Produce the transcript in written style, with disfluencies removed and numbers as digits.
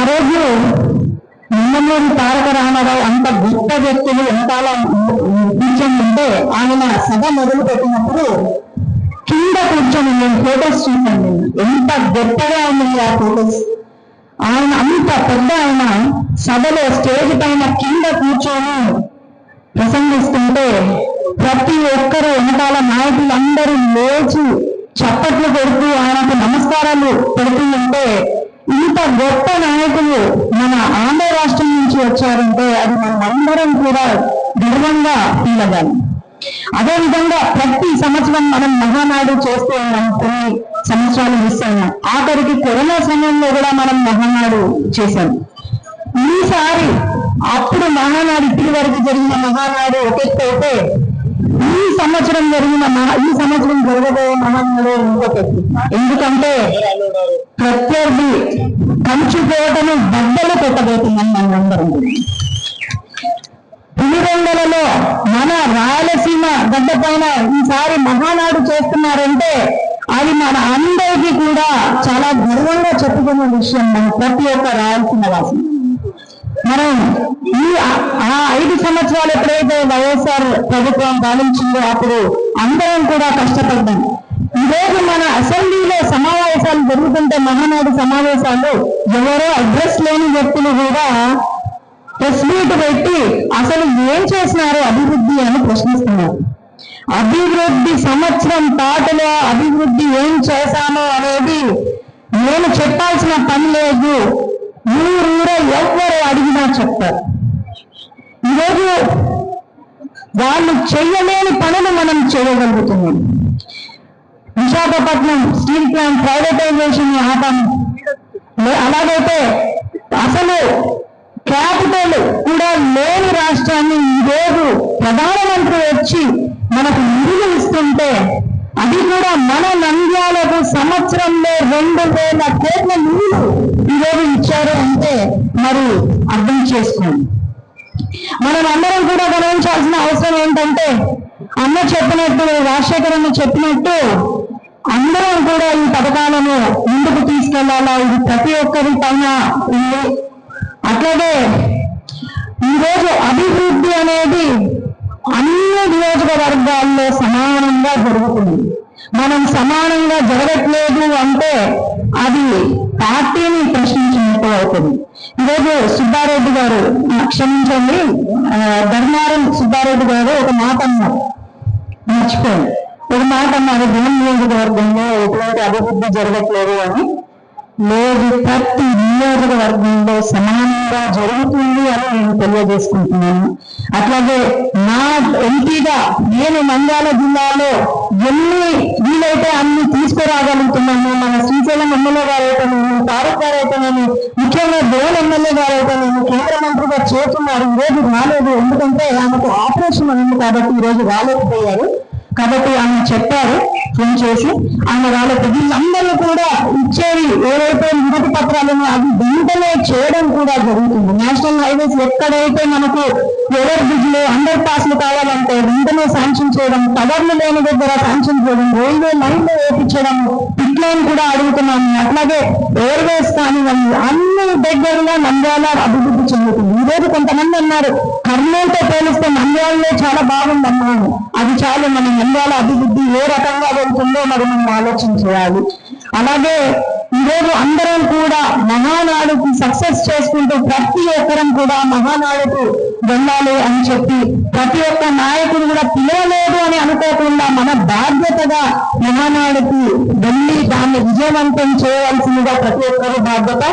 రోజు నందమూరి తారక రామారావు అంత గొప్ప వ్యక్తులు ఎంతాల కూర్చొని ఉంటే ఆయన సభ మొదలు పెట్టినప్పుడు కింద కూర్చొని నేను ఫోటోస్ చూసాను. ఎంత గొప్పగా ఉన్నాయి ఆ ఫోటోస్. ఆయన అంత పెద్ద ఆయన సభలో స్టేజ్ పైన కింద కూర్చొని ప్రసంగిస్తుంటే ప్రతి ఒక్కరు వెనకాల నాయకులందరూ లేచి చప్పట్లు కొడుతూ ఆయనకు నమస్కారాలు పెడుతూ ఉంటే ఇంత గొప్ప నాయకులు మన ఆంధ్ర రాష్ట్రం నుంచి వచ్చారంటే అది మనం అందరం కూడా గర్వంగా ఫీల్ అవ్వాలి. అదేవిధంగా ప్రతి సంవత్సరం మనం మహానాడు చేస్తూ ఉన్నాం, కొన్ని సంవత్సరాలు మిస్ అయినాం. ఆఖరికి కరోనా సమయంలో కూడా మనం మహానాడు చేశాం. ఈసారి అప్పుడు మహానాడు ఇప్పటి వరకు జరిగిన మహానాడు ఒకెత్తైతే ఈ సంవత్సరం జరగబోయే మహానాడు ఇంకొక. ఎందుకంటే ప్రత్యర్థి కంచుకోటను బద్దలు పెట్టబోతున్నాం మనందరం. పులివెందులలో మన రాయలసీమ గడ్డ పైన ఈసారి మహానాడు చేస్తున్నారంటే అది మన అందరికీ కూడా చాలా గర్వంగా చెప్పుకున్న విషయం. మన ప్రతి ఒక్క రాయలసీమ వాసి మనం ఈ 5 సంవత్సరాలు ఎప్పుడైతే వైఎస్ఆర్ ప్రభుత్వం పాలించిందో అప్పుడు అందరం కూడా కష్టపడ్డాం. ఈరోజు మన అసెంబ్లీలో సమావేశాలు జరుగుతుంటే మహానాడు సమావేశాలు ఎవరో అడ్రస్ లేని వ్యక్తులు కూడా ప్రెస్ మీట్ పెట్టి అసలు ఏం చేసినారు అభివృద్ధి అని ప్రశ్నిస్తున్నారు. అభివృద్ధి సంవత్సరం పాటలో అభివృద్ధి ఏం చేశామో అనేది నేను చెప్పాల్సిన పని లేదు. ఊరూర ఎవరు అడిగినా చెప్తారు. ఈరోజు వాళ్ళు చెయ్యలేని పనులు మనం చేయగలుగుతున్నాం. విశాఖపట్నం స్టీల్ ప్లాంట్ ప్రైవేటైజేషన్ ఆపం. అలాగైతే అసలు క్యాపిటల్ కూడా లేని రాష్ట్రాన్ని ఈరోజు ప్రధానమంత్రి వచ్చి మనకు నిధులు ఇస్తుంటే అది కూడా మన నంద్యాలకు సంవత్సరంలో 2,000 కోట్ల నిధులు ఈరోజు ఇచ్చారు అంటే మరి అర్థం చేసుకోండి. మనం అందరం కూడా గమనించాల్సిన అవసరం ఏంటంటే అన్న చెప్పినట్టు, రాజశేఖర్ అన్న చెప్పినట్టు అందరం కూడా ఈ పథకాలను ముందుకు తీసుకెళ్లాలా. ఇది ప్రతి ఒక్కరి పైన ఉంది. అట్లాగే ఈరోజు అభివృద్ధి అనేది అన్ని నియోజకవర్గాల్లో సమానంగా జరుగుతుంది. మనం సమానంగా జరగట్లేదు అంటే అది పార్టీని ప్రశ్నించినట్టు అవుతుంది. ఈరోజు సుబ్బారెడ్డి గారు, క్షమించండి, ధర్మారం సుబ్బారెడ్డి గారు ఒక మాట అన్నారు, మర్చిపోయింది. ఒక మాట అన్నారు, జనం నియోజకవర్గంలో ఎటువంటి అభివృద్ధి జరగట్లేదు అని. లేదు, ప్రతి నియోజకవర్గంలో సమానంగా జరుగుతుంది అని నేను తెలియజేసుకుంటున్నాను. అట్లాగే నా ఎంపీగా నేను నంద్యాల జిల్లాలో ఎన్ని వీలైతే అన్ని తీసుకురాగలుగుతున్నాను. మన శ్రీశైలం ఎమ్మెల్యే గారు అయితేనేమి, తారక్ గారు అయితేనేమి, ముఖ్యంగా దేవన్ ఎమ్మెల్యే గారు అయితేనేమి కేంద్ర మంత్రిగా చేస్తున్నారు. ఈరోజు రాలేదు, ఎందుకంటే ఆమెకు ఆపరేషన్ ఉంది కాబట్టి ఈరోజు రాలేకపోయారు. కాబట్టి ఆయన చెప్పారు ఫోన్ చేసి, ఆయన వాళ్ళకి వీళ్ళందరూ కూడా ఇచ్చేవి ఏవైతే వినతి పత్రాలను అవి వెంటనే చేయడం కూడా జరుగుతుంది. నేషనల్ హైవేస్ ఎక్కడైతే మనకు ఓవర్ బ్రిడ్జ్లు, అండర్ పాస్లు కావాలంటే వెంటనే శాంక్షన్ చేయడం, టవర్లు లేని దగ్గర శాంక్షన్ చేయడం, రైల్వే లైన్లో వేపించడం, పిట్ లైన్ కూడా అడుగుతున్నాము. అట్లాగే ఎయిర్వేస్ కానివ్వండి, అన్ని దగ్గరలో నంద్యాల అభివృద్ధి చెందుతుంది. ఈరోజు కొంతమంది అన్నారు కర్నూలుతో పోలిస్తే నంద్యాలలో చాలా బాగుందన్నాను. అది చాలు, మన నంద్యాల అభివృద్ధి ఏ రకంగా వెళ్తుందో మరి మనం ఆలోచించాలి. అలాగే ఈరోజు అందరం కూడా మహానాడుకి సక్సెస్ చేసుకుంటూ ప్రతి ఒక్కరం కూడా మహానాడుకు వెళ్ళాలి అని చెప్పి ప్రతి ఒక్క నాయకుడు కూడా పిలవలేదు అని అనుకోకుండా మన బాధ్యతగా మహానాడుకి వెళ్ళి దాన్ని విజయవంతం చేయవలసిందిగా ప్రతి ఒక్కరు బాధ్యత.